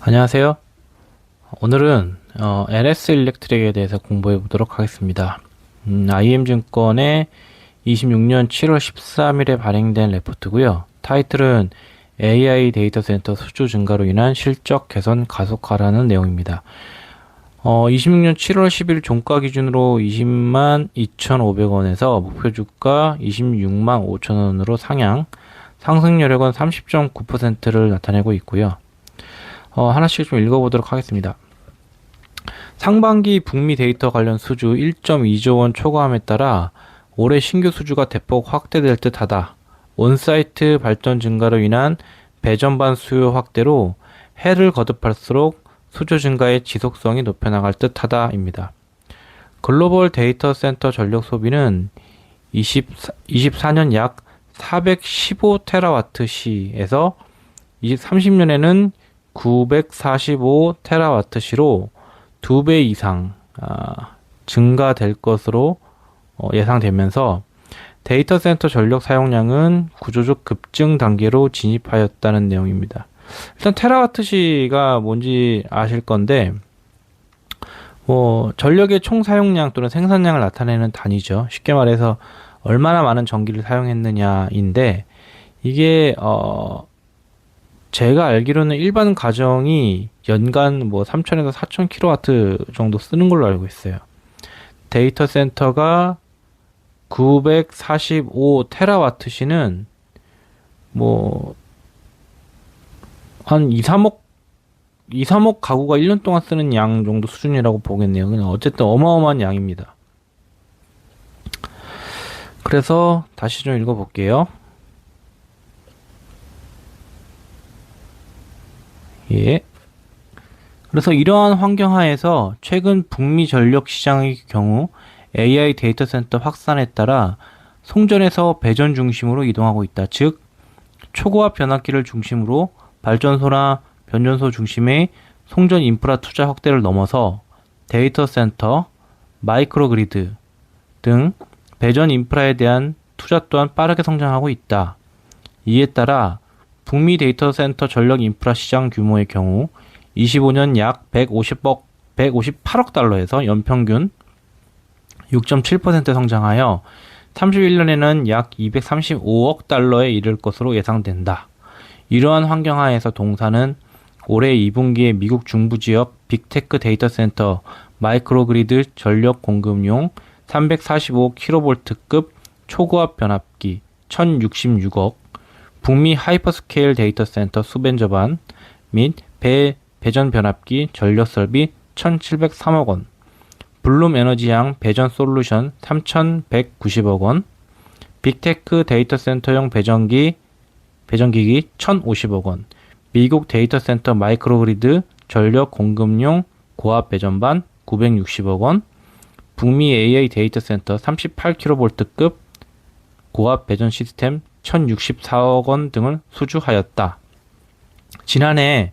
안녕하세요. 오늘은 LS 일렉트릭에 대해서 공부해 보도록 하겠습니다. IM증권의 26년 7월 13일에 발행된 레포트고요. 타이틀은 AI 데이터 센터 수주 증가로 인한 실적 개선 가속화라는 내용입니다. 26년 7월 10일 종가 기준으로 20만 2,500원에서 목표 주가 26만 5천원으로 상승 여력은 30.9%를 나타내고 있고요. 하나씩 좀 읽어보도록 하겠습니다. 상반기 북미 데이터 관련 수주 1.2조 원 초과함에 따라 올해 신규 수주가 대폭 확대될 듯하다. 온사이트 발전 증가로 인한 배전반 수요 확대로 해를 거듭할수록 수주 증가의 지속성이 높여나갈 듯하다입니다. 글로벌 데이터 센터 전력 소비는 24년 약 415테라와트시에서 30년에는 945테라와트시로 2배 이상 증가될 것으로 예상되면서 데이터 센터 전력 사용량은 구조적 급증 단계로 진입하였다는 내용입니다. 일단 테라와트시가 뭔지 아실 건데 전력의 총 사용량 또는 생산량을 나타내는 단위죠. 쉽게 말해서 얼마나 많은 전기를 사용했느냐인데 이게 제가 알기로는 일반 가정이 연간 3,000에서 4,000kW 정도 쓰는 걸로 알고 있어요. 데이터 센터가 945테라와트시는 한 2, 3억 가구가 1년 동안 쓰는 양 정도 수준이라고 보겠네요. 그냥 어쨌든 어마어마한 양입니다. 그래서 다시 좀 읽어볼게요. 예. 그래서 이러한 환경 하에서 최근 북미 전력 시장의 경우 AI 데이터 센터 확산에 따라 송전에서 배전 중심으로 이동하고 있다. 즉, 초고압 변압기를 중심으로 발전소나 변전소 중심의 송전 인프라 투자 확대를 넘어서 데이터 센터, 마이크로그리드 등 배전 인프라에 대한 투자 또한 빠르게 성장하고 있다. 이에 따라 북미 데이터 센터 전력 인프라 시장 규모의 경우 25년 약 158억 달러에서 연평균 6.7% 성장하여 31년에는 약 235억 달러에 이를 것으로 예상된다. 이러한 환경 하에서 동사는 올해 2분기에 미국 중부 지역 빅테크 데이터 센터 마이크로그리드 전력 공급용 345kV급 초고압 변압기 1,066억, 북미 하이퍼스케일 데이터 센터 수벤 저반 및 배전 변압기 전력 설비 1,703억 원, 블룸 에너지양 배전 솔루션 3,190억 원, 빅테크 데이터 센터용 배전기기 1,050억 원, 미국 데이터 센터 마이크로그리드 전력 공급용 고압 배전반 960억 원, 북미 AI 데이터 센터 38kV급 고압 배전 시스템 1,064억 원 등을 수주하였다. 지난해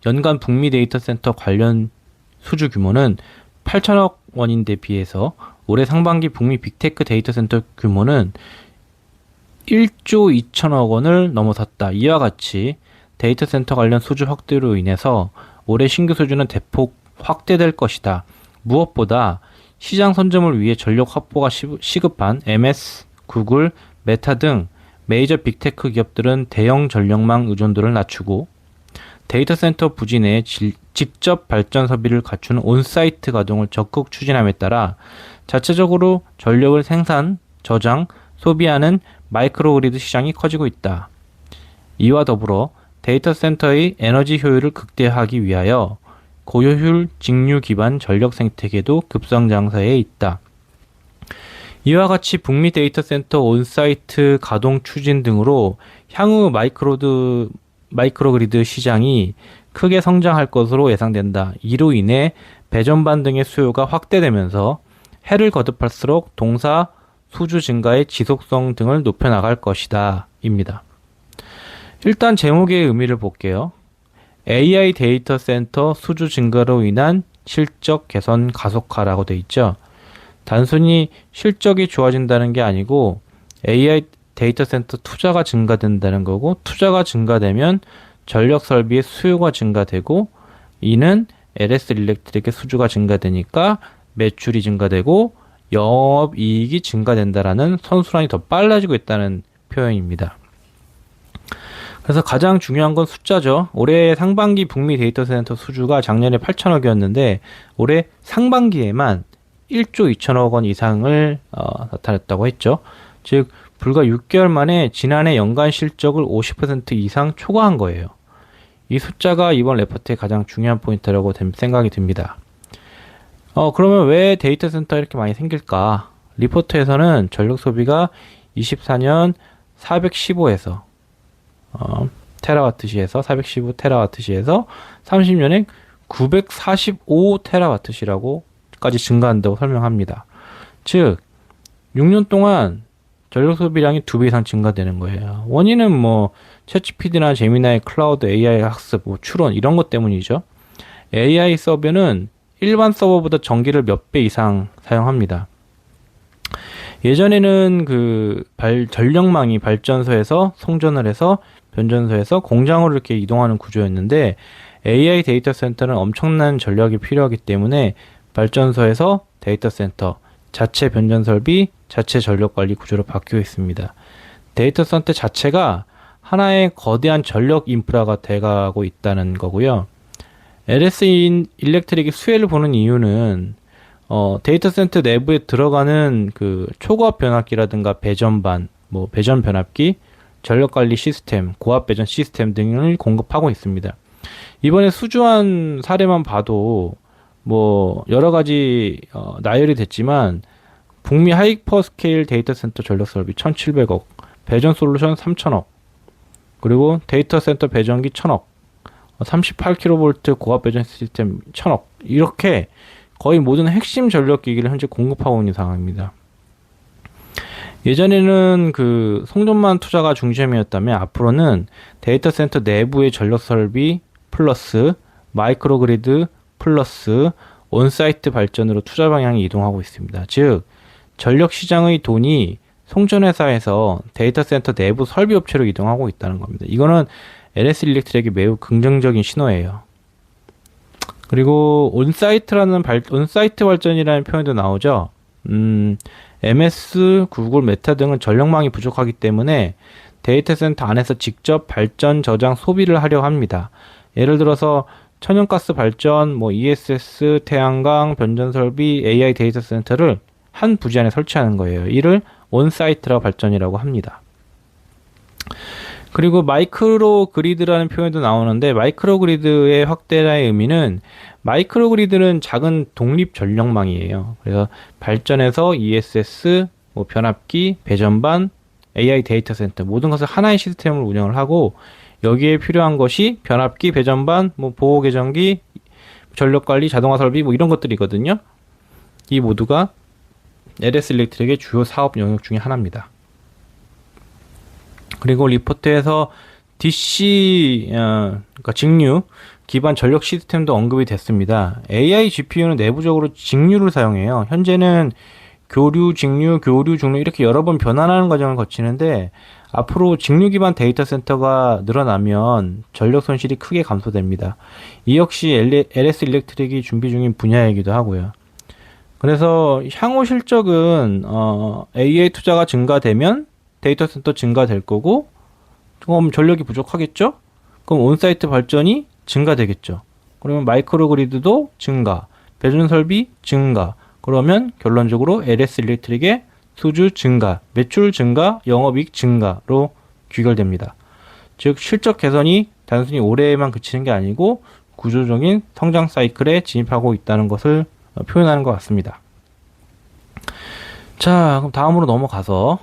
연간 북미 데이터 센터 관련 수주 규모는 8천억 원인데 비해서 올해 상반기 북미 빅테크 데이터 센터 규모는 1조 2천억 원을 넘어섰다. 이와 같이 데이터 센터 관련 수주 확대로 인해서 올해 신규 수주는 대폭 확대될 것이다. 무엇보다 시장 선점을 위해 전력 확보가 시급한 MS, 구글, 메타 등 메이저 빅테크 기업들은 대형 전력망 의존도를 낮추고 데이터 센터 부지 내에 직접 발전 설비를 갖추는 온사이트 가동을 적극 추진함에 따라 자체적으로 전력을 생산, 저장, 소비하는 마이크로그리드 시장이 커지고 있다. 이와 더불어 데이터 센터의 에너지 효율을 극대화하기 위하여 고효율 직류 기반 전력 생태계도 급성장세에 있다. 이와 같이 북미 데이터 센터 온사이트 가동 추진 등으로 향후 마이크로그리드 시장이 크게 성장할 것으로 예상된다. 이로 인해 배전반 등의 수요가 확대되면서 해를 거듭할수록 동사 수주 증가의 지속성 등을 높여나갈 것이다. 입니다. 일단 제목의 의미를 볼게요. AI 데이터 센터 수주 증가로 인한 실적 개선 가속화라고 되어 있죠. 단순히 실적이 좋아진다는 게 아니고 AI 데이터 센터 투자가 증가된다는 거고, 투자가 증가되면 전력 설비의 수요가 증가되고 이는 LS 일렉트릭의 수주가 증가되니까 매출이 증가되고 영업이익이 증가된다라는 선순환이 더 빨라지고 있다는 표현입니다. 그래서 가장 중요한 건 숫자죠. 올해 상반기 북미 데이터 센터 수주가 작년에 8천억이었는데 올해 상반기에만 1조 2천억 원 이상을 나타냈다고 했죠. 즉 불과 6개월 만에 지난해 연간 실적을 50% 이상 초과한 거예요. 이 숫자가 이번 레포트의 가장 중요한 포인트라고 생각이 듭니다. 그러면 왜 데이터 센터가 이렇게 많이 생길까? 리포트에서는 전력 소비가 24년 415에서 테라와트시에서 415 테라와트시에서 30년에 945 테라와트시라고까지 증가한다고 설명합니다. 즉 6년 동안 전력 소비량이 2배 이상 증가되는 거예요. 원인은 뭐 챗GPT나 제미나이 클라우드 AI 학습, 추론 이런 것 때문이죠. AI 서버는 일반 서버보다 전기를 몇 배 이상 사용합니다. 예전에는 전력망이 발전소에서 송전을 해서 변전소에서 공장으로 이렇게 이동하는 구조였는데 AI 데이터 센터는 엄청난 전력이 필요하기 때문에 발전소에서 데이터 센터, 자체 변전 설비, 자체 전력 관리 구조로 바뀌고 있습니다. 데이터 센터 자체가 하나의 거대한 전력 인프라가 돼가고 있다는 거고요. LS 일렉트릭이 수혜를 보는 이유는 데이터 센터 내부에 들어가는 초고압 변압기라든가 배전반, 배전 변압기, 전력 관리 시스템, 고압 배전 시스템 등을 공급하고 있습니다. 이번에 수주한 사례만 봐도 여러 가지 나열이 됐지만 북미 하이퍼 스케일 데이터 센터 전력 설비 1,700억, 배전 솔루션 3,000억, 그리고 데이터 센터 배전기 1,000억, 38kV 고압 배전 시스템 1,000억, 이렇게 거의 모든 핵심 전력 기기를 현재 공급하고 있는 상황입니다. 예전에는 송전만 투자가 중심이었다면 앞으로는 데이터 센터 내부의 전력 설비 플러스 마이크로 그리드 플러스 온사이트 발전으로 투자 방향이 이동하고 있습니다. 즉 전력 시장의 돈이 송전회사에서 데이터 센터 내부 설비 업체로 이동하고 있다는 겁니다. 이거는 LS 일렉트릭이 매우 긍정적인 신호예요. 그리고 온사이트 발전이라는 표현도 나오죠. MS, 구글, 메타 등은 전력망이 부족하기 때문에 데이터 센터 안에서 직접 발전, 저장, 소비를 하려 합니다. 예를 들어서 천연가스 발전, ESS, 태양광, 변전 설비, AI 데이터 센터를 한 부지 안에 설치하는 거예요. 이를 온사이트라 발전이라고 합니다. 그리고 마이크로 그리드라는 표현도 나오는데 마이크로 그리드의 확대의 의미는 마이크로 그리드는 작은 독립 전력망이에요. 그래서 발전에서 ESS, 변압기, 배전반, AI 데이터 센터 모든 것을 하나의 시스템을 운영을 하고 여기에 필요한 것이 변압기, 배전반, 보호 계정기, 전력 관리, 자동화 설비 이런 것들이거든요. 이 모두가 LS 일렉트릭의 주요 사업 영역 중에 하나입니다. 그리고 리포트에서 DC, 그러니까 직류 기반 전력 시스템도 언급이 됐습니다. AI GPU는 내부적으로 직류를 사용해요. 현재는 교류, 직류, 교류, 중류 이렇게 여러 번 변환하는 과정을 거치는데 앞으로 직류 기반 데이터 센터가 늘어나면 전력 손실이 크게 감소됩니다. 이 역시 LS 일렉트릭이 준비 중인 분야이기도 하고요. 그래서 향후 실적은 AI 투자가 증가되면 데이터 센터 증가될 거고 그럼 전력이 부족하겠죠? 그럼 온사이트 발전이 증가되겠죠. 그러면 마이크로 그리드도 증가, 배전 설비 증가. 그러면 결론적으로 LS 일렉트릭의 수주 증가, 매출 증가, 영업이익 증가로 귀결됩니다. 즉 실적 개선이 단순히 올해에만 그치는 게 아니고 구조적인 성장 사이클에 진입하고 있다는 것을 표현하는 것 같습니다. 자, 그럼 다음으로 넘어가서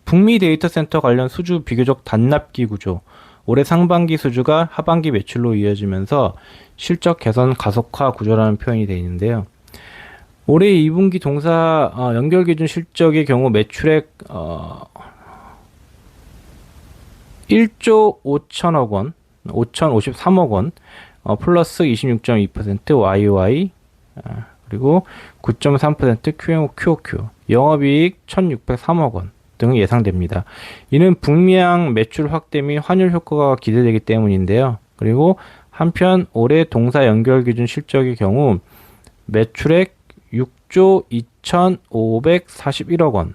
북미 데이터 센터 관련 수주 비교적 단납기 구조, 올해 상반기 수주가 하반기 매출로 이어지면서 실적 개선 가속화 구조라는 표현이 되어 있는데요. 올해 2분기 동사 연결 기준 실적의 경우 매출액 1조 5천억 원, 5,053억 원, 플러스 26.2% YOY, 그리고 9.3% QOQ, 영업이익 1,603억 원 등이 예상됩니다. 이는 북미양 매출 확대 및 환율 효과가 기대되기 때문인데요. 그리고 한편 올해 동사 연결 기준 실적의 경우 매출액 6조 2,541억 원,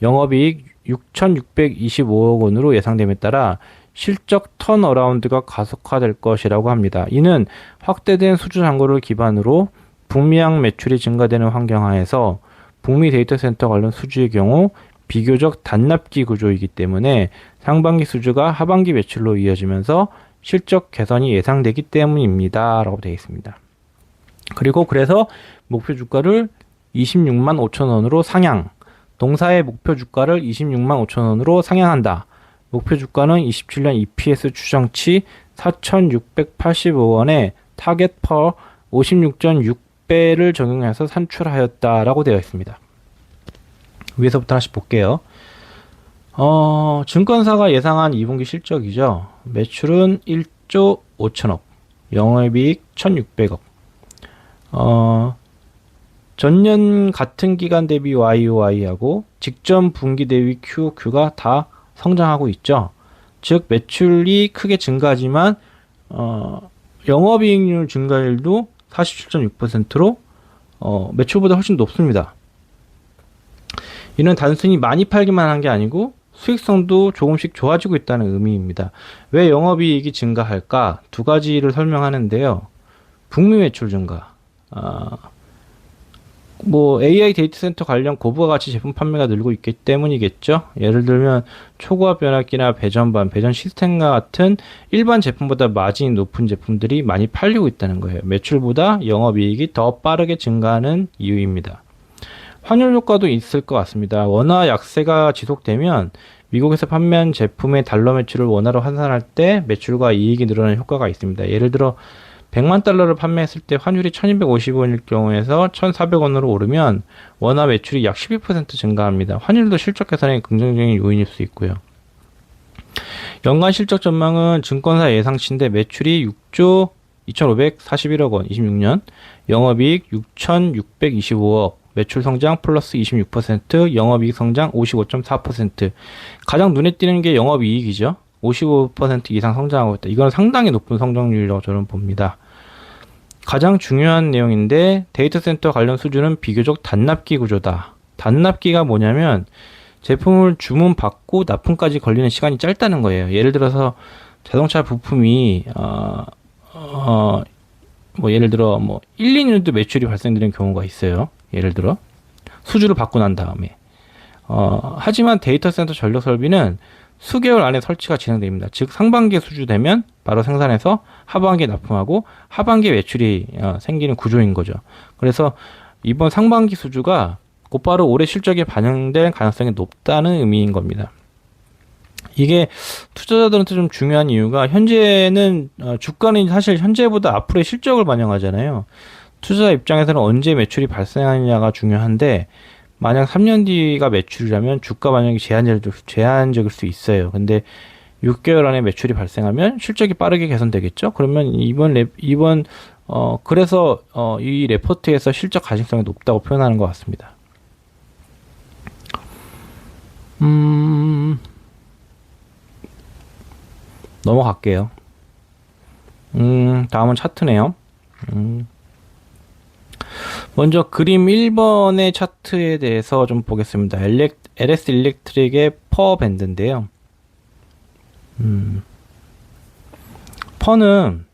영업이익 6,625억 원으로 예상됨에 따라 실적 턴어라운드가 가속화될 것이라고 합니다. 이는 확대된 수주 잔고를 기반으로 북미향 매출이 증가되는 환경하에서 북미 데이터 센터 관련 수주의 경우 비교적 단납기 구조이기 때문에 상반기 수주가 하반기 매출로 이어지면서 실적 개선이 예상되기 때문입니다. 라고 되어 있습니다. 그리고 그래서 목표 주가를 26만 5천 원으로 상향, 동사의 목표 주가를 26만 5천 원으로 상향한다. 목표 주가는 27년 EPS 추정치 4,685원에 타겟 퍼 56.6배를 적용해서 산출하였다라고 되어 있습니다. 위에서부터 하나씩 볼게요. 증권사가 예상한 2분기 실적이죠. 매출은 1조 5천억, 영업이익 1,600억. 전년 같은 기간 대비 YOY하고 직전 분기 대비 QOQ가 다 성장하고 있죠. 즉 매출이 크게 증가하지만 영업이익률 증가율도 47.6%로 매출보다 훨씬 높습니다. 이는 단순히 많이 팔기만 한 게 아니고 수익성도 조금씩 좋아지고 있다는 의미입니다. 왜 영업이익이 증가할까? 두 가지를 설명하는데요. 북미 매출 증가, AI 데이터 센터 관련 고부가 가치 제품 판매가 늘고 있기 때문이겠죠. 예를 들면 초고압 변압기나 배전반, 배전 시스템과 같은 일반 제품보다 마진이 높은 제품들이 많이 팔리고 있다는 거예요. 매출보다 영업이익이 더 빠르게 증가하는 이유입니다. 환율 효과도 있을 것 같습니다. 원화 약세가 지속되면 미국에서 판매한 제품의 달러 매출을 원화로 환산할 때 매출과 이익이 늘어나는 효과가 있습니다. 예를 들어 100만 달러를 판매했을 때 환율이 1250원일 경우에서 1400원으로 오르면 원화 매출이 약 12% 증가합니다. 환율도 실적 개선에 긍정적인 요인일 수 있고요. 연간 실적 전망은 증권사 예상치인데 매출이 6조 2541억 원 26년, 영업이익 6625억, 매출 성장 플러스 26%, 영업이익 성장 55.4%. 가장 눈에 띄는 게 영업이익이죠. 55% 이상 성장하고 있다. 이건 상당히 높은 성장률이라고 저는 봅니다. 가장 중요한 내용인데 데이터 센터 관련 수주는 비교적 단납기 구조다. 단납기가 뭐냐면 제품을 주문받고 납품까지 걸리는 시간이 짧다는 거예요. 예를 들어서 자동차 부품이 예를 들어 1, 2년도 매출이 발생되는 경우가 있어요. 예를 들어 수주를 받고 난 다음에 하지만 데이터 센터 전력 설비는 수개월 안에 설치가 진행됩니다. 즉 상반기에 수주되면 바로 생산해서 하반기에 납품하고 하반기에 매출이 생기는 구조인 거죠. 그래서 이번 상반기 수주가 곧바로 올해 실적에 반영될 가능성이 높다는 의미인 겁니다. 이게 투자자들한테 좀 중요한 이유가 현재는 주가는 사실 현재보다 앞으로의 실적을 반영하잖아요. 투자자 입장에서는 언제 매출이 발생하느냐가 중요한데 만약 3년 뒤가 매출이라면 주가 반영이 제한적일 수 있어요. 근데 6개월 안에 매출이 발생하면 실적이 빠르게 개선되겠죠? 그러면 그래서 이 레포트에서 실적 가능성이 높다고 표현하는 것 같습니다. 넘어갈게요. 다음은 차트네요. 먼저 그림 1번의 차트에 대해서 좀 보겠습니다. LS 일렉트릭의 퍼 밴드인데요. 퍼는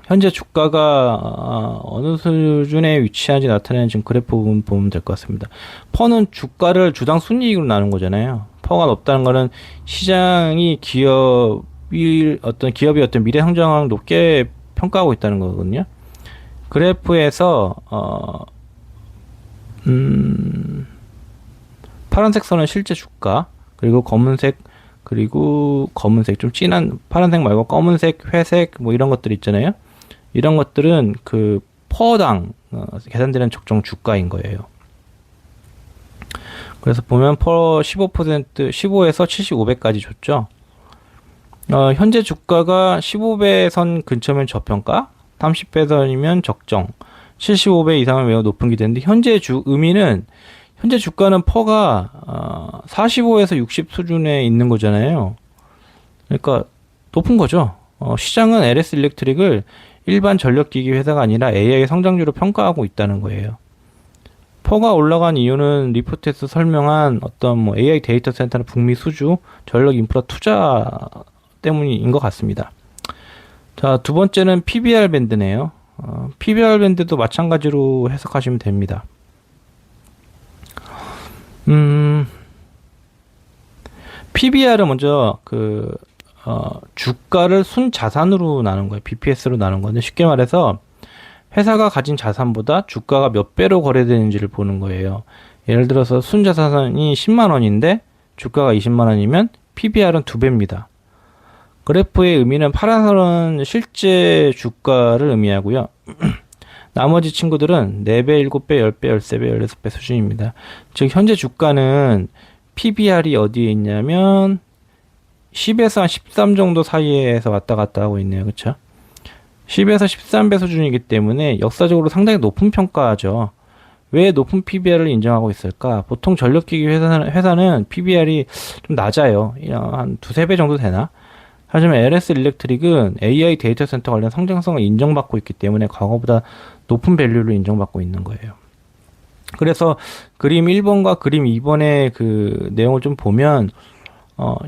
현재 주가가 어느 수준에 위치한지 나타내는 지금 그래프 부분 보면 될 것 같습니다. 퍼는 주가를 주당 순이익으로 나눈 거잖아요. 퍼가 높다는 거는 시장이 기업이 어떤 미래 성장을 높게 평가하고 있다는 거거든요. 그래프에서 파란색 선은 실제 주가, 그리고 검은색 좀 진한 파란색 말고 검은색, 회색 이런 것들 있잖아요. 이런 것들은 그 퍼당 계산되는 적정 주가인 거예요. 그래서 보면 퍼 15%, 15에서 75배까지 줬죠. 현재 주가가 15배 선 근처면 저평가, 30배 선이면 적정, 75배 이상은 매우 높은 기대인데 현재 주가는 퍼가 45에서 60 수준에 있는 거잖아요. 그러니까 높은 거죠. 시장은 LS 일렉트릭을 일반 전력기기 회사가 아니라 AI 성장주로 평가하고 있다는 거예요. 퍼가 올라간 이유는 리포트에서 설명한 어떤 뭐 AI 데이터 센터나 북미 수주, 전력 인프라 투자 때문인 것 같습니다. 자, 두 번째는 PBR 밴드네요. PBR 밴드도 마찬가지로 해석하시면 됩니다. PBR은 먼저 주가를 순자산으로 나눈 거예요. BPS로 나눈 건데, 쉽게 말해서 회사가 가진 자산보다 주가가 몇 배로 거래되는지를 보는 거예요. 예를 들어서 순자산이 10만 원인데 주가가 20만 원이면 PBR은 2배입니다. 그래프의 의미는 파란 선은 실제 주가를 의미하고요. 나머지 친구들은 4배, 7배, 10배, 13배, 16배 수준입니다. 즉 현재 주가는 PBR이 어디에 있냐면 10에서 한 13 정도 사이에서 왔다 갔다 하고 있네요. 그쵸? 10에서 13배 수준이기 때문에 역사적으로 상당히 높은 평가죠. 왜 높은 PBR을 인정하고 있을까? 보통 전력기기 회사는 PBR이 좀 낮아요. 한 2-3배 정도 되나? 하지만 LS 일렉트릭은 AI 데이터 센터 관련 성장성을 인정받고 있기 때문에 과거보다 높은 밸류를 인정받고 있는 거예요. 그래서 그림 1번과 그림 2번의 그 내용을 좀 보면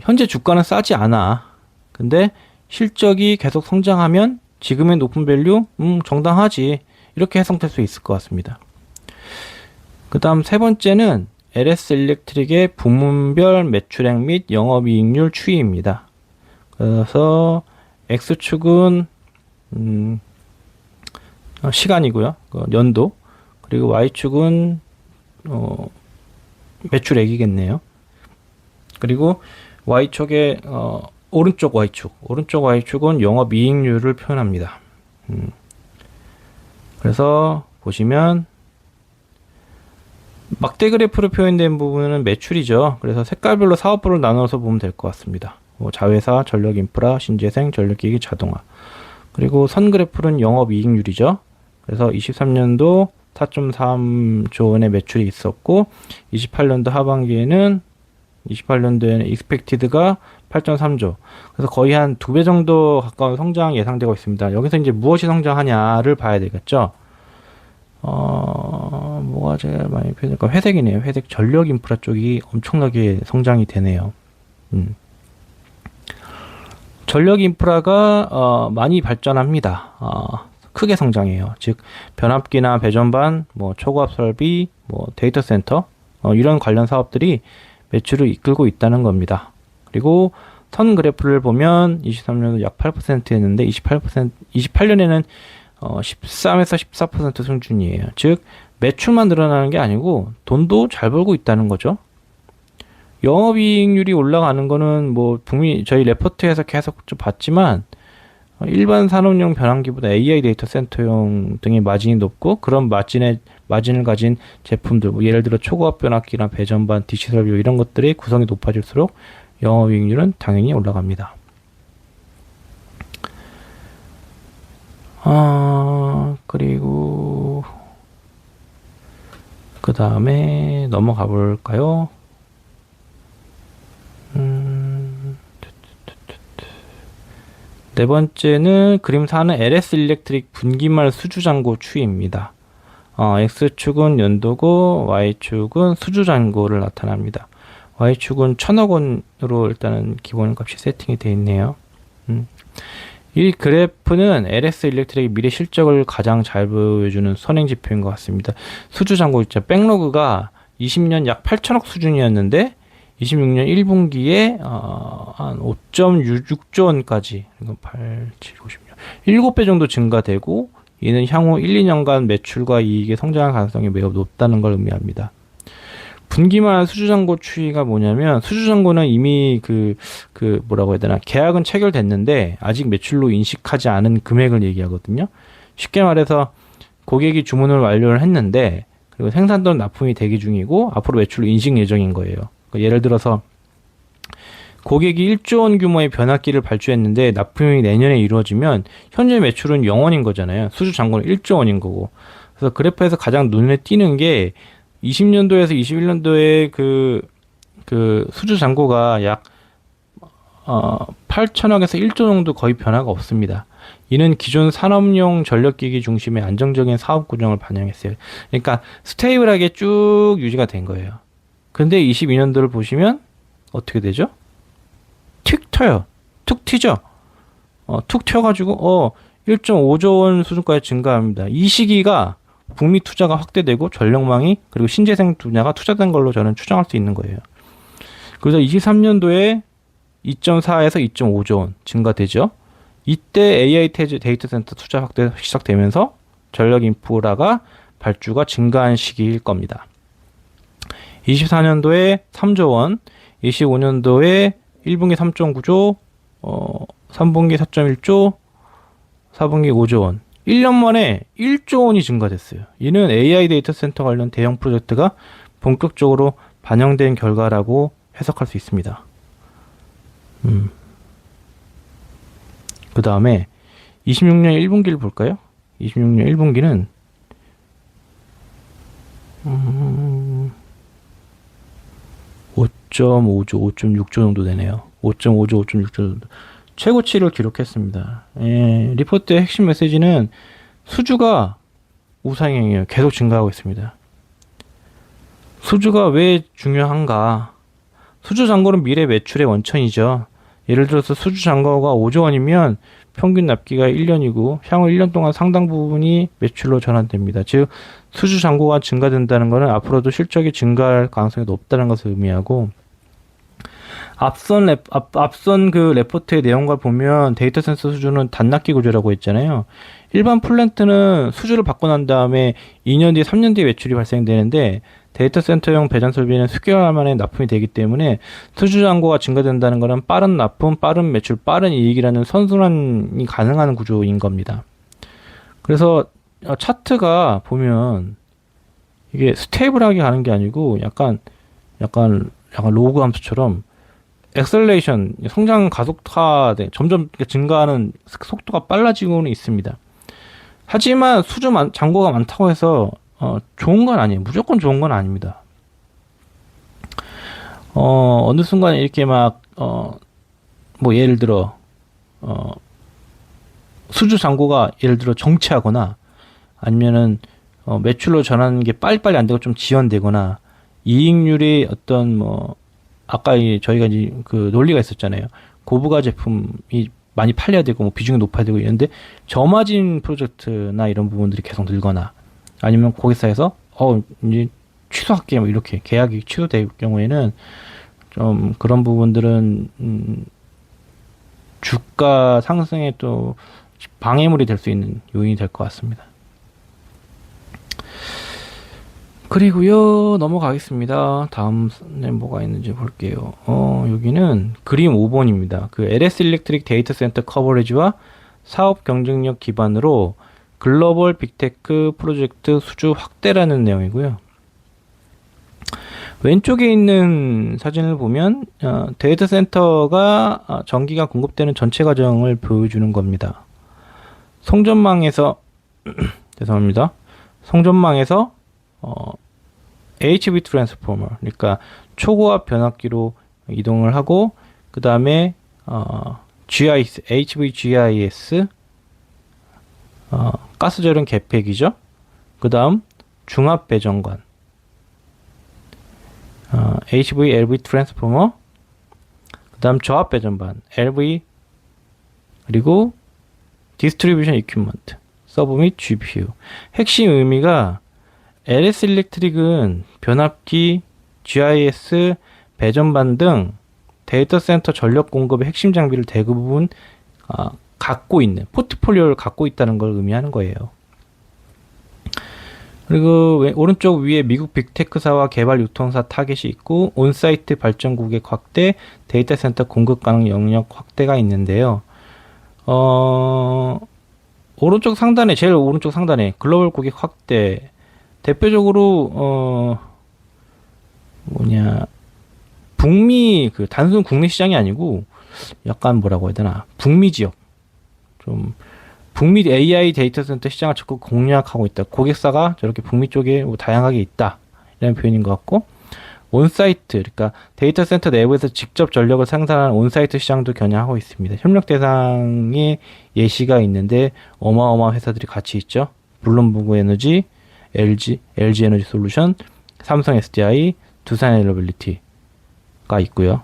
현재 주가는 싸지 않아. 근데 실적이 계속 성장하면 지금의 높은 밸류 정당하지. 이렇게 해석될 수 있을 것 같습니다. 그 다음 세 번째는 LS 일렉트릭의 부문별 매출액 및 영업이익률 추이입니다. 그래서 X축은 시간이고요. 연도. 그리고 Y축은 매출액이겠네요. 그리고 Y축의 오른쪽 Y축은 영업이익률을 표현합니다. 그래서 보시면 막대 그래프로 표현된 부분은 매출이죠. 그래서 색깔별로 사업부를 나눠서 보면 될 것 같습니다. 자회사, 전력인프라, 신재생, 전력기기, 자동화. 그리고 선 그래프는 영업이익률이죠. 그래서 23년도 4.3조 원의 매출이 있었고 28년도 하반기에는 28년도에는 expected가 8.3조. 그래서 거의 한 2배 정도 가까운 성장이 예상되고 있습니다. 여기서 이제 무엇이 성장하냐를 봐야 되겠죠. 뭐가 제일 많이 표현될까? 회색이네요. 회색 전력 인프라 쪽이 엄청나게 성장이 되네요. 전력 인프라가 많이 발전합니다. 크게 성장해요. 즉 변압기나 배전반, 초고압 설비, 데이터 센터 이런 관련 사업들이 매출을 이끌고 있다는 겁니다. 그리고 선 그래프를 보면 23년도 약 8%였는데 28년에는 13에서 14% 수준이에요. 즉 매출만 늘어나는 게 아니고 돈도 잘 벌고 있다는 거죠. 영업이익률이 올라가는 거는 북미 저희 레포트에서 계속 좀 봤지만 일반 산업용 변환기보다 AI 데이터 센터용 등의 마진이 높고 그런 마진을 가진 제품들, 예를 들어 초고압 변압기나 배전반, DC 설비 이런 것들의 구성이 높아질수록 영업이익률은 당연히 올라갑니다. 그리고 그 다음에 넘어가 볼까요? 네 번째는 그림 4는 LS 일렉트릭 분기말 수주잔고 추이입니다. X축은 연도고 Y축은 수주잔고를 나타납니다. Y축은 1,000억 원으로 일단은 기본값이 세팅이 되어 있네요. 이 그래프는 LS 일렉트릭의 미래 실적을 가장 잘 보여주는 선행지표인 것 같습니다. 수주잔고 있죠. 백로그가 20년 약 8천억 수준이었는데 26년 1분기에 한 5.66조 원까지 8, 7, 56, 7배 정도 증가되고 이는 향후 1, 2년간 매출과 이익의 성장할 가능성이 매우 높다는 걸 의미합니다. 분기말 수주잔고 추이가 뭐냐면 수주잔고는 이미 뭐라고 해야 되나 계약은 체결됐는데 아직 매출로 인식하지 않은 금액을 얘기하거든요. 쉽게 말해서 고객이 주문을 완료를 했는데 그리고 생산도 납품이 대기 중이고 앞으로 매출로 인식 예정인 거예요. 예를 들어서 고객이 1조 원 규모의 변압기를 발주했는데 납품이 내년에 이루어지면 현재 매출은 0원인 거잖아요. 수주 잔고는 1조 원인 거고. 그래서 그래프에서 가장 눈에 띄는 게 20년도에서 21년도에 그 수주 잔고가 약 8천억에서 1조 정도 거의 변화가 없습니다. 이는 기존 산업용 전력기기 중심의 안정적인 사업 구조를 반영했어요. 그러니까 스테이블하게 쭉 유지가 된 거예요. 근데 22년도를 보시면 어떻게 되죠? 틱 튀어요. 툭 튀죠? 툭 튀어가지고 1.5조 원 수준까지 증가합니다. 이 시기가 북미 투자가 확대되고 전력망이 그리고 신재생 분야가 투자된 걸로 저는 추정할 수 있는 거예요. 그래서 23년도에 2.4에서 2.5조 원 증가되죠. 이때 AI 데이터 센터 투자 확대 시작되면서 전력 인프라가 발주가 증가한 시기일 겁니다. 24년도에 3조 원, 25년도에 1분기 3.9조, 3분기 4.1조, 4분기 5조 원. 1년 만에 1조 원이 증가됐어요. 이는 AI 데이터 센터 관련 대형 프로젝트가 본격적으로 반영된 결과라고 해석할 수 있습니다. 그 다음에 26년 1분기를 볼까요? 26년 1분기는 5.5조, 5.6조 정도 되네요. 5.5조, 5.6조 정도. 최고치를 기록했습니다. 리포트의 핵심 메시지는 수주가 우상향이에요. 계속 증가하고 있습니다. 수주가 왜 중요한가? 수주 잔고는 미래 매출의 원천이죠. 예를 들어서 수주 잔고가 5조 원이면 평균 납기가 1년이고 향후 1년 동안 상당 부분이 매출로 전환됩니다. 즉 수주 잔고가 증가된다는 것은 앞으로도 실적이 증가할 가능성이 높다는 것을 의미하고, 앞선 그 레포트의 내용과 보면 데이터 센터 수주는 단납기 구조라고 했잖아요. 일반 플랜트는 수주를 받고 난 다음에 2년 뒤, 3년 뒤에 매출이 발생되는데 데이터 센터용 배전 설비는 수개월 만에 납품이 되기 때문에 수주 잔고가 증가된다는 것은 빠른 납품, 빠른 매출, 빠른 이익이라는 선순환이 가능한 구조인 겁니다. 그래서 차트가 보면 이게 스테이블하게 가는 게 아니고 약간 로그 함수처럼 엑셀레이션, 성장 가속화, 점점 증가하는 속도가 빨라지고는 있습니다. 하지만 수주 잔고가 많다고 해서 좋은 건 아니에요. 무조건 좋은 건 아닙니다. 어느 순간에 이렇게 뭐 예를 들어 수주 잔고가 예를 들어 정체하거나 아니면은 매출로 전하는 게 빨리빨리 안 되고 좀 지연되거나 이익률이 어떤 아까 저희가 이제 그 논리가 있었잖아요. 고부가 제품이 많이 팔려야 되고 비중이 높아야 되고 이런데 저마진 프로젝트나 이런 부분들이 계속 늘거나 아니면 고객사에서 이제 취소할게 이렇게 계약이 취소될 경우에는 좀 그런 부분들은 주가 상승에 또 방해물이 될 수 있는 요인이 될 것 같습니다. 그리고요 넘어가겠습니다. 다음에 뭐가 있는지 볼게요. 여기는 그림 5번입니다. 그 LS 일렉트릭 데이터 센터 커버리지와 사업 경쟁력 기반으로 글로벌 빅테크 프로젝트 수주 확대라는 내용이고요. 왼쪽에 있는 사진을 보면 데이터 센터가 전기가 공급되는 전체 과정을 보여주는 겁니다. 송전망에서 죄송합니다. 송전망에서 HV 트랜스포머, 그러니까 초고압 변압기로 이동을 하고 그 다음에 GIS, HVGIS 가스절연 계팩이죠. 그 다음 중압 배전관, HV LV 트랜스포머, 그 다음 저압 배전반 LV, 그리고 디스트리뷰션 이퀴먼트 서브 및 GPU. 핵심 의미가 LS 일렉트릭은 변압기, GIS, 배전반 등 데이터 센터 전력 공급의 핵심 장비를 대부분 갖고 있는 포트폴리오를 갖고 있다는 걸 의미하는 거예요. 그리고 오른쪽 위에 미국 빅테크사와 개발 유통사 타겟이 있고 온사이트 발전 고객 확대, 데이터 센터 공급 가능 영역 확대가 있는데요. 오른쪽 상단에 제일 오른쪽 상단에 글로벌 고객 확대, 대표적으로 북미 그 단순 국내 시장이 아니고 약간 뭐라고 해야 되나 북미 지역, 좀 북미 AI 데이터 센터 시장을 적극 공략하고 있다. 고객사가 저렇게 북미 쪽에 다양하게 있다 이런 표현인 것 같고, 온사이트, 그러니까 데이터 센터 내부에서 직접 전력을 생산하는 온사이트 시장도 겨냥하고 있습니다. 협력 대상의 예시가 있는데 어마어마한 회사들이 같이 있죠. 블룸버그 에너지, LG 에너지 솔루션, 삼성 SDI, 두산 에너빌리티가 있고요.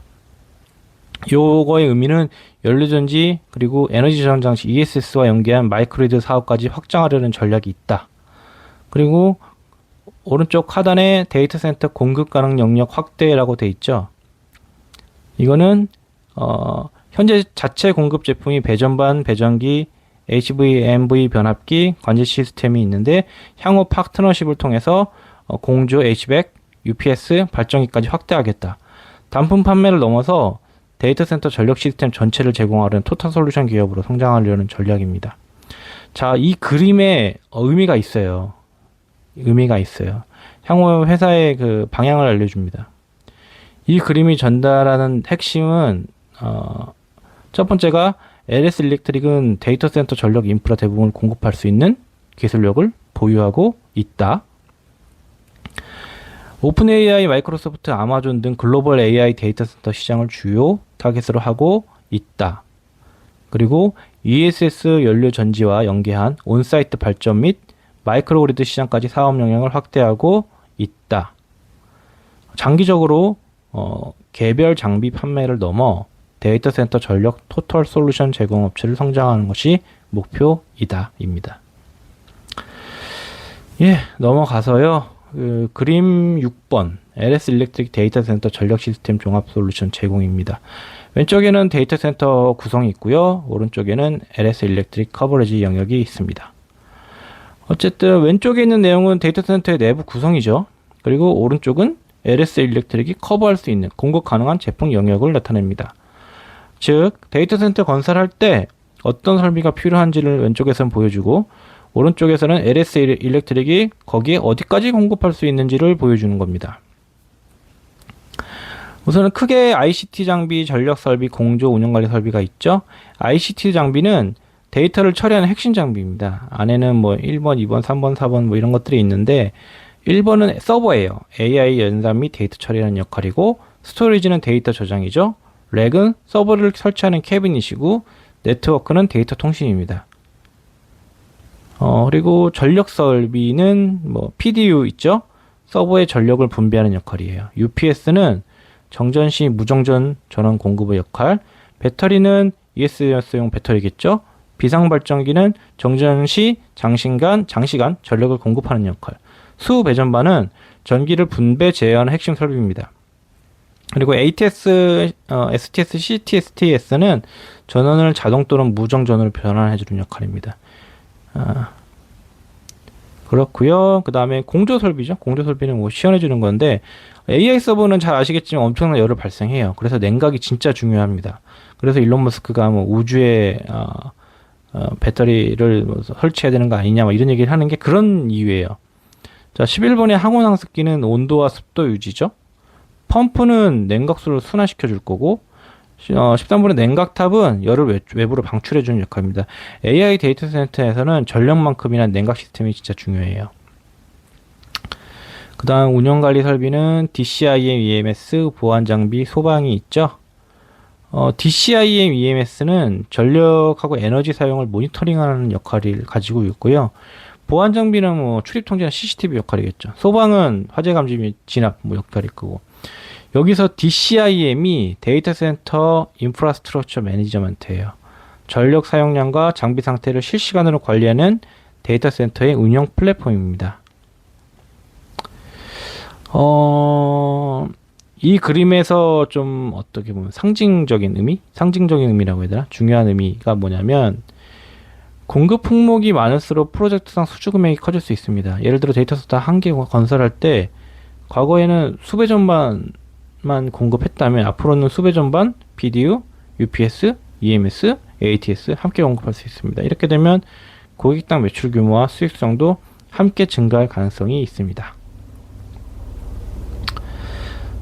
요거의 의미는 연료전지 그리고 에너지 저장 장치 ESS와 연계한 마이크로그리드 사업까지 확장하려는 전략이 있다. 그리고 오른쪽 하단에 데이터 센터 공급 가능 영역 확대라고 돼 있죠. 이거는 현재 자체 공급 제품이 배전반, 배전기, HV, MV 변압기, 관제 시스템이 있는데 향후 파트너십을 통해서 공조, HVAC, UPS, 발전기까지 확대하겠다. 단품 판매를 넘어서 데이터 센터 전력 시스템 전체를 제공하려는 토탈 솔루션 기업으로 성장하려는 전략입니다. 자, 이 그림에 의미가 있어요. 향후 회사의 그 방향을 알려줍니다. 이 그림이 전달하는 핵심은 첫 번째가 LS 일렉트릭은 데이터 센터 전력 인프라 대부분을 공급할 수 있는 기술력을 보유하고 있다. 오픈 AI, 마이크로소프트, 아마존 등 글로벌 AI 데이터 센터 시장을 주요 타겟으로 하고 있다. 그리고 ESS 연료 전지와 연계한 온사이트 발전 및 마이크로그리드 시장까지 사업 영역을 확대하고 있다. 장기적으로 개별 장비 판매를 넘어 데이터 센터 전력 토탈 솔루션 제공 업체를 성장하는 것이 목표이다. 입니다. 예, 넘어가서요. 그림 6번 LS 일렉트릭 데이터 센터 전력 시스템 종합 솔루션 제공입니다. 왼쪽에는 데이터 센터 구성이 있고요. 오른쪽에는 LS 일렉트릭 커버리지 영역이 있습니다. 어쨌든 왼쪽에 있는 내용은 데이터 센터의 내부 구성이죠. 그리고 오른쪽은 LS 일렉트릭이 커버할 수 있는 공급 가능한 제품 영역을 나타냅니다. 즉 데이터 센터 건설할 때 어떤 설비가 필요한지를 왼쪽에서는 보여주고 오른쪽에서는 LS 일렉트릭이 거기에 어디까지 공급할 수 있는지를 보여주는 겁니다. 우선은 크게 ICT 장비, 전력 설비, 공조, 운영관리 설비가 있죠. ICT 장비는 데이터를 처리하는 핵심 장비입니다. 안에는 뭐 1번, 2번, 3번, 4번 뭐 이런 것들이 있는데 1번은 서버예요. AI 연산 및 데이터 처리하는 역할이고 스토리지는 데이터 저장이죠. 렉은 서버를 설치하는 캐비닛이고 네트워크는 데이터 통신입니다. 그리고 전력 설비는 뭐 PDU 있죠. 서버의 전력을 분배하는 역할이에요. UPS는 정전 시 무정전 전원 공급의 역할. 배터리는 ESS용 배터리겠죠. 비상발전기는 정전 시 장시간 전력을 공급하는 역할. 수배전반은 전기를 분배 제어하는 핵심 설비입니다. 그리고 ATS, STS, CTS는 전원을 자동 또는 무정전으로 변환해주는 역할입니다. 그렇고요. 그 다음에 공조 설비죠. 공조 설비는 뭐 시연해주는 건데 AI 서버는 잘 아시겠지만 엄청난 열을 발생해요. 그래서 냉각이 진짜 중요합니다. 그래서 일론 머스크가 뭐 우주에 배터리를 뭐 설치해야 되는 거 아니냐 뭐 이런 얘기를 하는 게 그런 이유예요. 자, 11번의 항온 항습기는 온도와 습도 유지죠. 펌프는 냉각수를 순환시켜 줄 거고 13번의 냉각탑은 열을 외부로 방출해 주는 역할입니다. AI 데이터 센터에서는 전력만큼이나 냉각 시스템이 진짜 중요해요. 그 다음 운영관리 설비는 DCIM, EMS, 보안장비, 소방이 있죠. DCIM, EMS는 전력하고 에너지 사용을 모니터링하는 역할을 가지고 있고요. 보안장비는 뭐 출입통제나 CCTV 역할이겠죠. 소방은 화재 감지 및 진압 뭐 역할일 거고. 여기서 DCIM이 데이터 센터 인프라스트럭처 매니저먼트예요. 전력 사용량과 장비 상태를 실시간으로 관리하는 데이터 센터의 운영 플랫폼입니다. 이 그림에서 좀 어떻게 보면 상징적인 의미라고 해야 되나? 중요한 의미가 뭐냐면 공급 품목이 많을수록 프로젝트상 수주 금액이 커질 수 있습니다. 예를 들어 데이터 센터 한 개 건설할 때 과거에는 수배 전반만 공급했다면 앞으로는 수배 전반, PDU, UPS, EMS, ATS 함께 공급할 수 있습니다. 이렇게 되면 고객당 매출 규모와 수익성도 함께 증가할 가능성이 있습니다.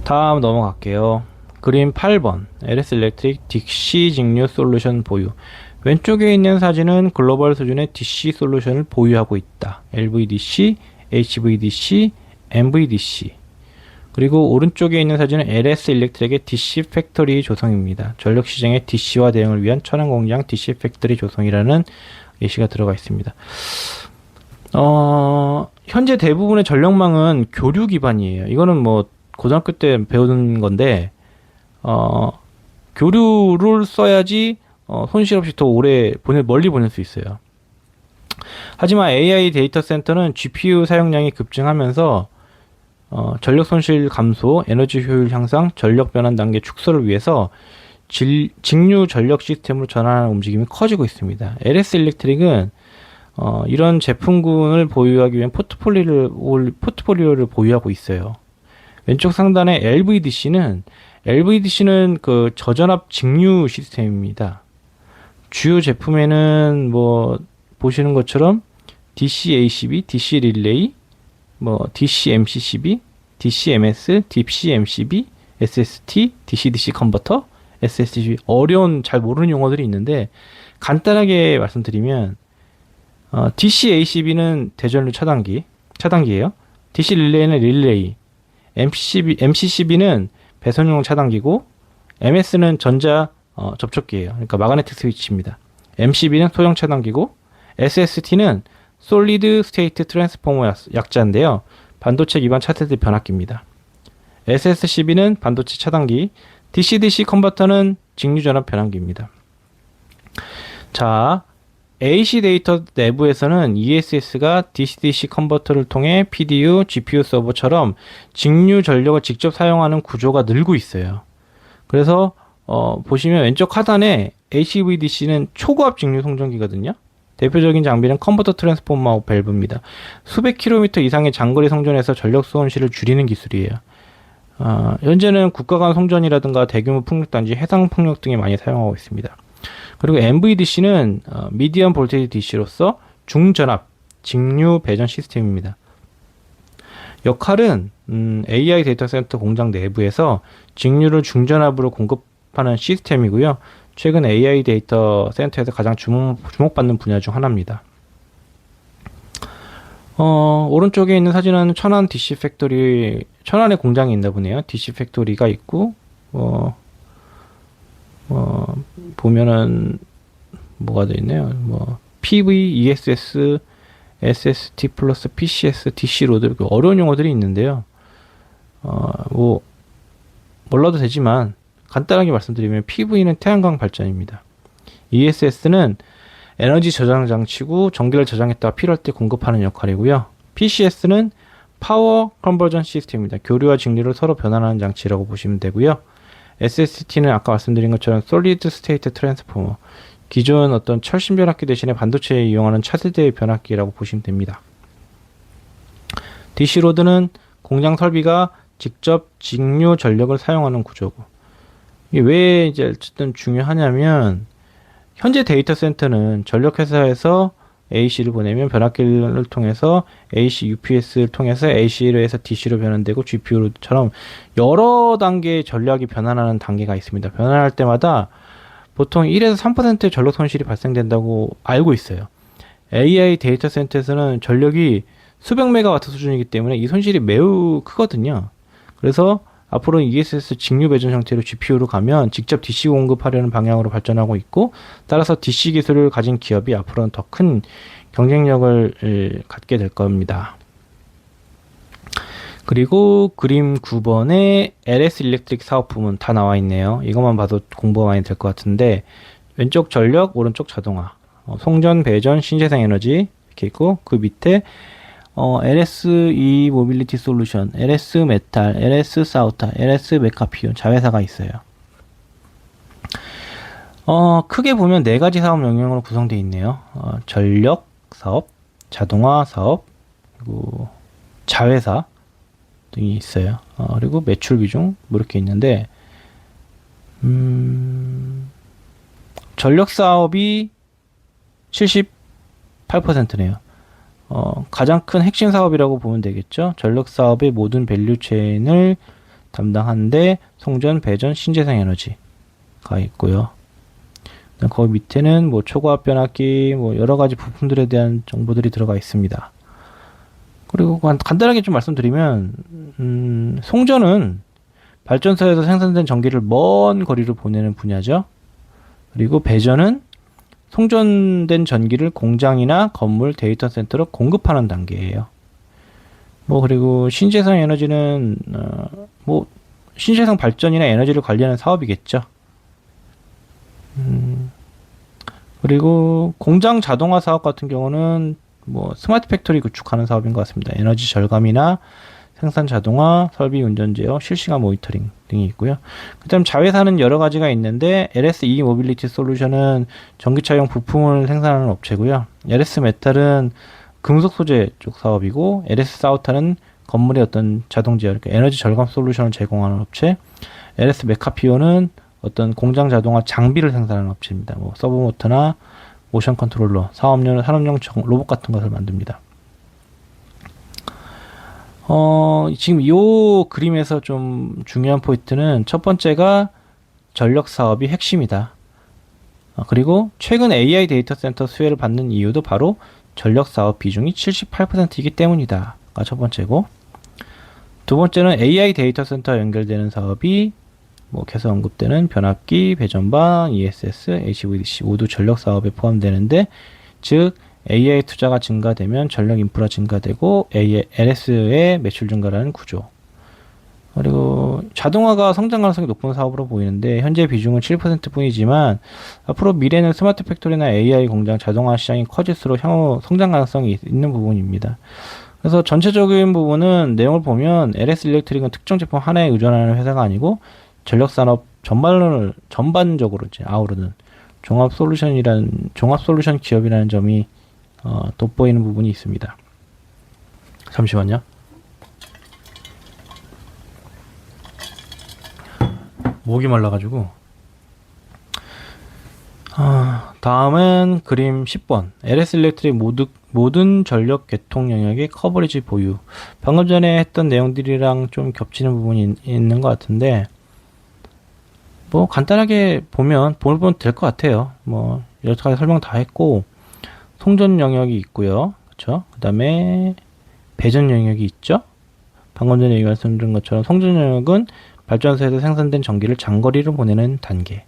다음 넘어갈게요. 그림 8번 LS 일렉트릭 DC 직류 솔루션 보유. 왼쪽에 있는 사진은 글로벌 수준의 DC 솔루션을 보유하고 있다. LVDC, HVDC, MVDC. 그리고 오른쪽에 있는 사진은 LS 일렉트릭의 DC 팩토리 조성입니다. 전력 시장의 DC화 대응을 위한 천안 공장 DC 팩토리 조성이라는 예시가 들어가 있습니다. 현재 대부분의 전력망은 교류 기반이에요. 이거는 뭐 고등학교 때 배우는 건데 교류를 써야지 손실 없이 더 오래 멀리 보낼 수 있어요. 하지만 AI 데이터 센터는 GPU 사용량이 급증하면서 전력 손실 감소, 에너지 효율 향상, 전력 변환 단계 축소를 위해서 직류 전력 시스템으로 전환하는 움직임이 커지고 있습니다. LS 일렉트릭은 이런 제품군을 보유하기 위한 포트폴리오를 보유하고 있어요. 왼쪽 상단의 LVDC는 그 저전압 직류 시스템입니다. 주요 제품에는 뭐 보시는 것처럼 DC-ACB, DC 릴레이, 뭐 DC-MCCB, DC-MS, DC-MCB, SST, DC-DC 컨버터, SST 어려운 잘 모르는 용어들이 있는데 간단하게 말씀드리면 DC-ACB는 대전류 차단기예요. DC 릴레이는 릴레이, MCCB는 배선용 차단기고 MS는 전자 접촉기예요. 그러니까 마그네틱 스위치입니다. MCB는 소형 차단기고 SST는 솔리드 스테이트 트랜스포머 약자인데요. 반도체 기반 차세대 변압기입니다. SSCB는 반도체 차단기, DC-DC 컨버터는 직류전압 변환기입니다. 자, AC 데이터 내부에서는 ESS가 DC-DC 컨버터를 통해 PDU, GPU 서버처럼 직류 전력을 직접 사용하는 구조가 늘고 있어요. 그래서 보시면 왼쪽 하단에 HVDC는 초고압 직류 송전기거든요. 대표적인 장비는 컨버터 트랜스포머하고 밸브입니다. 수백 킬로미터 이상의 장거리 송전에서 전력 손실을 줄이는 기술이에요. 현재는 국가 간 송전이라든가 대규모 풍력단지, 해상 풍력 등에 많이 사용하고 있습니다. 그리고 MVDC는 미디엄 볼테이지 DC로서 중전압, 직류 배전 시스템입니다. 역할은 AI 데이터 센터 공장 내부에서 직류를 중전압으로 공급하는 시스템이고요. 최근 AI 데이터 센터에서 가장 주목받는 분야 중 하나입니다. 오른쪽에 있는 사진은 천안 DC 팩토리, 천안에 공장이 있나 보네요. DC 팩토리가 있고, 보면은, 뭐가 되어 있네요. PV, ESS, SST 플러스 PCS, DC 로드, 어려운 용어들이 있는데요. 몰라도 되지만, 간단하게 말씀드리면 PV는 태양광 발전입니다. ESS는 에너지 저장 장치고 전기를 저장했다가 필요할 때 공급하는 역할이고요. PCS는 파워 컨버전 시스템입니다. 교류와 직류를 서로 변환하는 장치라고 보시면 되고요. SST는 아까 말씀드린 것처럼 솔리드 스테이트 트랜스포머, 기존 어떤 철심 변압기 대신에 반도체에 이용하는 차세대의 변압기라고 보시면 됩니다. DC 로드는 공장 설비가 직접 직류 전력을 사용하는 구조고, 이게 왜 이제 어쨌든 중요하냐면, 현재 데이터 센터는 전력 회사에서 AC를 보내면 변압기를 통해서 AC UPS를 통해서 AC로 해서 DC로 변환되고 GPU처럼 여러 단계의 전력이 변환하는 단계가 있습니다. 변환할 때마다 보통 1에서 3%의 전력 손실이 발생된다고 알고 있어요. AI 데이터 센터에서는 전력이 수백 메가와트 수준이기 때문에 이 손실이 매우 크거든요. 그래서 앞으로 ESS 직류 배전 형태로 GPU로 가면 직접 DC 공급하려는 방향으로 발전하고 있고, 따라서 DC 기술을 가진 기업이 앞으로는 더 큰 경쟁력을 갖게 될 겁니다. 그리고 그림 9번에 LS 일렉트릭 사업 부문 다 나와 있네요. 이것만 봐도 공부가 많이 될 것 같은데, 왼쪽 전력, 오른쪽 자동화, 송전, 배전, 신재생 에너지 이렇게 있고, 그 밑에 LSE 모빌리티 솔루션, LS 메탈, LS 사우타, LS 메카피온 자회사가 있어요. 크게 보면 네 가지 사업 영역으로 구성되어 있네요. 전력 사업, 자동화 사업, 그리고 자회사 등이 있어요. 그리고 매출 비중 뭐 이렇게 있는데, 전력 사업이 78%네요. 가장 큰 핵심 사업이라고 보면 되겠죠. 전력 사업의 모든 밸류체인을 담당하는데 송전, 배전, 신재생 에너지가 있고요. 거기 밑에는 뭐 초고압 변압기, 뭐 여러 가지 부품들에 대한 정보들이 들어가 있습니다. 그리고 간단하게 좀 말씀드리면, 송전은 발전소에서 생산된 전기를 먼 거리로 보내는 분야죠. 그리고 배전은 송전된 전기를 공장이나 건물, 데이터 센터로 공급하는 단계예요. 그리고 신재생 에너지는, 신재생 발전이나 에너지를 관리하는 사업이겠죠. 그리고 공장 자동화 사업 같은 경우는 스마트 팩토리 구축하는 사업인 것 같습니다. 에너지 절감이나 생산 자동화, 설비 운전 제어, 실시간 모니터링 등이 있고요. 그다음 자회사는 여러 가지가 있는데 LSE 모빌리티 솔루션은 전기차용 부품을 생산하는 업체고요. LS 메탈은 금속 소재 쪽 사업이고, LS 사우타는 건물의 어떤 자동 제어, 그러니까 에너지 절감 솔루션을 제공하는 업체. LS 메카피오는 어떤 공장 자동화 장비를 생산하는 업체입니다. 서브모터나 모션 컨트롤러, 산업용 로봇 같은 것을 만듭니다. 지금 이 그림에서 좀 중요한 포인트는 첫 번째가 전력 사업이 핵심이다. 그리고 최근 AI 데이터 센터 수혜를 받는 이유도 바로 전력 사업 비중이 78%이기 때문이다가 첫 번째고, 두 번째는 AI 데이터 센터 연결되는 사업이 계속 언급되는 변압기, 배전반, ESS, HVDC 모두 전력 사업에 포함되는데, 즉 AI 투자가 증가되면 전력 인프라 증가되고 LS의 매출 증가라는 구조. 그리고 자동화가 성장 가능성이 높은 사업으로 보이는데 현재 비중은 7% 뿐이지만 앞으로 미래는 스마트 팩토리나 AI 공장 자동화 시장이 커질수록 향후 성장 가능성이 있는 부분입니다. 그래서 전체적인 부분은 내용을 보면 LS 일렉트릭은 특정 제품 하나에 의존하는 회사가 아니고 전력 산업 전반적으로 이제 아우르는 종합 솔루션 기업이라는 점이 돋보이는 부분이 있습니다. 잠시만요. 목이 말라가지고. 다음은 그림 10번. LS 일렉트릭 모든 전력 계통 영역의 커버리지 보유. 방금 전에 했던 내용들이랑 좀 겹치는 부분이 있는 것 같은데, 간단하게 보면 될 것 같아요. 여러 가지 설명 다 했고, 송전 영역이 있고요. 그쵸? 그 다음에 배전 영역이 있죠. 방금 전에 말씀드린 것처럼 송전 영역은 발전소에서 생산된 전기를 장거리로 보내는 단계.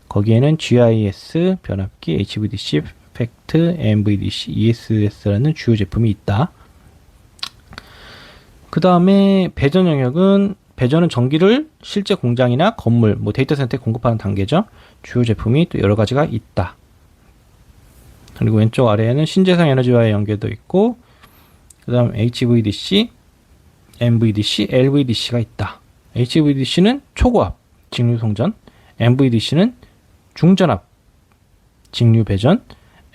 거기에는 GIS, 변압기, HVDC, 팩트, MVDC, ESS라는 주요 제품이 있다. 그 다음에 배전은 전기를 실제 공장이나 건물, 데이터 센터에 공급하는 단계죠. 주요 제품이 또 여러 가지가 있다. 그리고 왼쪽 아래에는 신재생 에너지와의 연계도 있고, 그 다음 HVDC, MVDC, LVDC가 있다. HVDC는 초고압, 직류 송전, MVDC는 중전압, 직류 배전,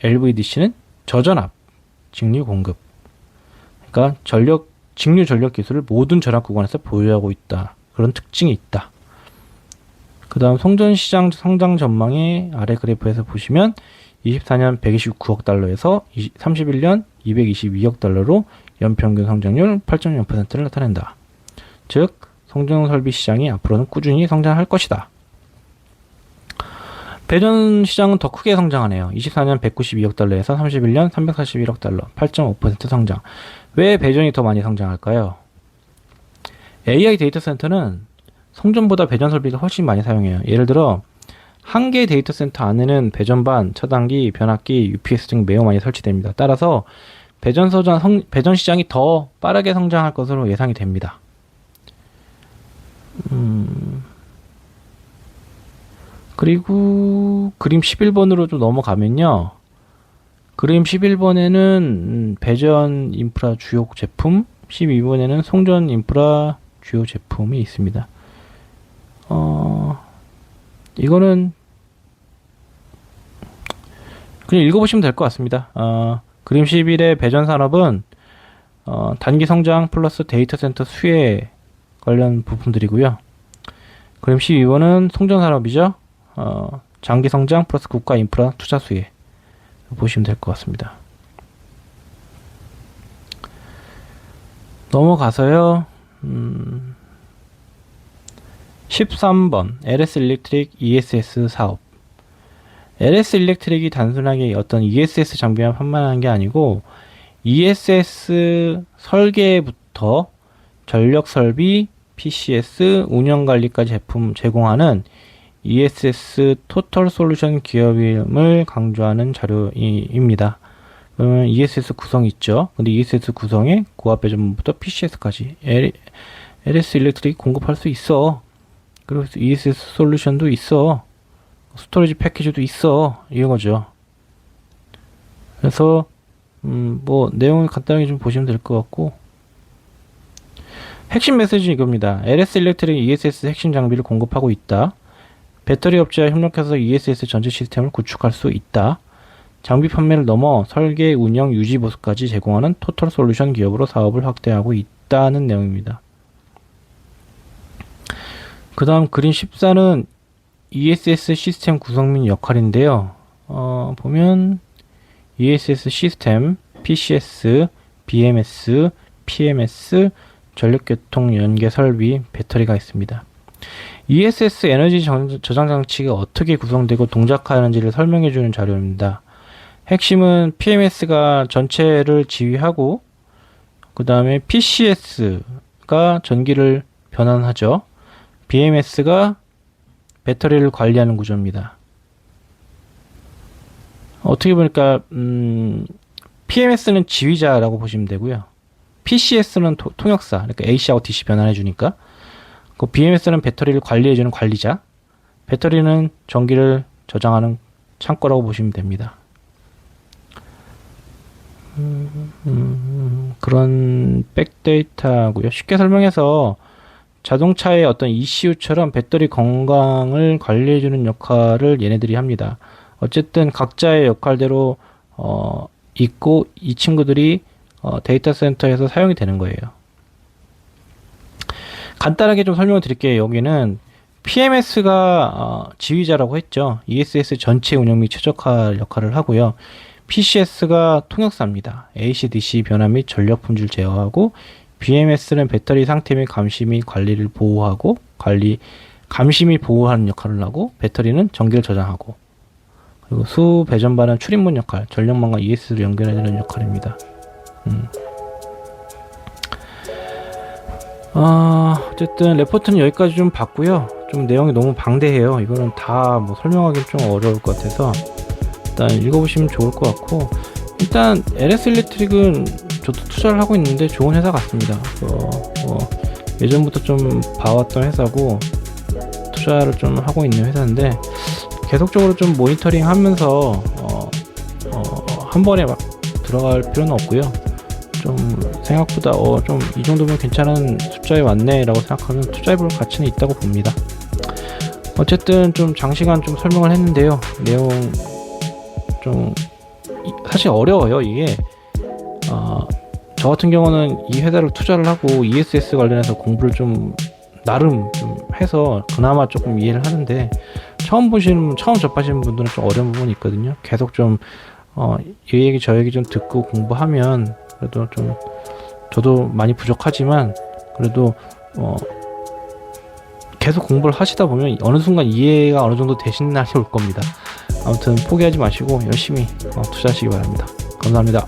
LVDC는 저전압, 직류 공급. 그러니까 직류 전력 기술을 모든 전압 구간에서 보유하고 있다. 그런 특징이 있다. 그 다음 송전 시장 성장 전망의 아래 그래프에서 보시면 24년 129억 달러에서 31년 222억 달러로 연평균 성장률 8.0%를 나타낸다. 즉 송전 설비 시장이 앞으로는 꾸준히 성장할 것이다. 배전 시장은 더 크게 성장하네요. 24년 192억 달러에서 31년 341억 달러, 8.5% 성장. 왜 배전이 더 많이 성장할까요? AI 데이터 센터는 송전보다 배전 설비가 훨씬 많이 사용해요. 예를 들어 한 개의 데이터 센터 안에는 배전반, 차단기, 변압기, UPS 등 매우 많이 설치됩니다. 따라서 배전 시장이 더 빠르게 성장할 것으로 예상이 됩니다. 그리고 그림 11번으로 좀 넘어가면요. 그림 11번에는 배전 인프라 주요 제품, 12번에는 송전 인프라 주요 제품이 있습니다. 이거는 그냥 읽어보시면 될 것 같습니다. 그림 11의 배전 산업은 단기 성장 플러스 데이터 센터 수혜 관련 부품들이고요. 그림 12번은 송전 산업이죠. 장기 성장 플러스 국가 인프라 투자 수혜 보시면 될 것 같습니다. 넘어가서요. 13번 LS 일렉트릭 ESS 사업. LS 일렉트릭이 단순하게 어떤 ESS 장비만 판매하는 게 아니고 ESS 설계부터 전력 설비, PCS, 운영 관리까지 제품 제공하는 ESS 토털 솔루션 기업임을 강조하는 자료입니다. 그러면 ESS 구성 있죠. 근데 ESS 구성에 고압 배전부터 PCS까지 LS 일렉트릭 공급할 수 있어. 그리고 ESS 솔루션도 있어. 스토리지 패키지도 있어. 이런 거죠. 그래서 뭐 내용을 간단하게 좀 보시면 될 것 같고, 핵심 메시지는 이겁니다. LS 일렉트릭 ESS 핵심 장비를 공급하고 있다. 배터리 업체와 협력해서 ESS 전체 시스템을 구축할 수 있다. 장비 판매를 넘어 설계, 운영, 유지 보수까지 제공하는 토털 솔루션 기업으로 사업을 확대하고 있다는 내용입니다. 그 다음 그림 14는 ESS 시스템 구성 및 역할인데요. 보면 ESS 시스템, PCS, BMS, PMS, 전력계통 연계 설비, 배터리가 있습니다. ESS 에너지 저장 장치가 어떻게 구성되고 동작하는지를 설명해주는 자료입니다. 핵심은 PMS가 전체를 지휘하고, 그 다음에 PCS가 전기를 변환하죠. BMS가 배터리를 관리하는 구조입니다. 어떻게 보니까 PMS는 지휘자라고 보시면 되고요. PCS는 통역사, 그러니까 AC하고 DC 변환해 주니까. 그 BMS는 배터리를 관리해 주는 관리자. 배터리는 전기를 저장하는 창고라고 보시면 됩니다. 그런 백데이터고요. 쉽게 설명해서 자동차의 어떤 ECU처럼 배터리 건강을 관리해주는 역할을 얘네들이 합니다. 어쨌든 각자의 역할대로 있고, 이 친구들이 데이터 센터에서 사용이 되는 거예요. 간단하게 좀 설명을 드릴게요. 여기는 PMS가 지휘자라고 했죠. ESS 전체 운영 및 최적화 역할을 하고요. PCS가 통역사입니다. AC/DC 변환 및 전력 품질 제어하고, BMS는 배터리 상태 및 감시 및 관리를 보호하고, 감시 및 보호하는 역할을 하고, 배터리는 전기를 저장하고, 그리고 수 배전반은 출입문 역할, 전력망과 ES를 연결해주는 역할입니다. 어쨌든 레포트는 여기까지 좀 봤고요. 좀 내용이 너무 방대해요. 이거는 다 뭐 설명하기 좀 어려울 것 같아서 일단 읽어보시면 좋을 것 같고, 일단 LS 일렉트릭은 저도 투자를 하고 있는데 좋은 회사 같습니다. 예전부터 좀 봐왔던 회사고 투자를 좀 하고 있는 회사인데, 계속적으로 좀 모니터링 하면서 한 번에 막 들어갈 필요는 없고요. 좀 생각보다 좀 이 정도면 괜찮은 숫자에 왔네 라고 생각하면 투자해볼 가치는 있다고 봅니다. 어쨌든 좀 장시간 좀 설명을 했는데요. 내용 좀 사실 어려워요. 이게 저 같은 경우는 이 회사를 투자를 하고 ESS 관련해서 공부를 좀 나름 좀 해서 그나마 조금 이해를 하는데, 처음 접하시는 분들은 좀 어려운 부분이 있거든요. 계속 좀 이 얘기 저 얘기 좀 듣고 공부하면 그래도 좀, 저도 많이 부족하지만 그래도 계속 공부를 하시다 보면 어느 순간 이해가 어느 정도 되시는 날이 올 겁니다. 아무튼 포기하지 마시고 열심히 투자하시기 바랍니다. 감사합니다.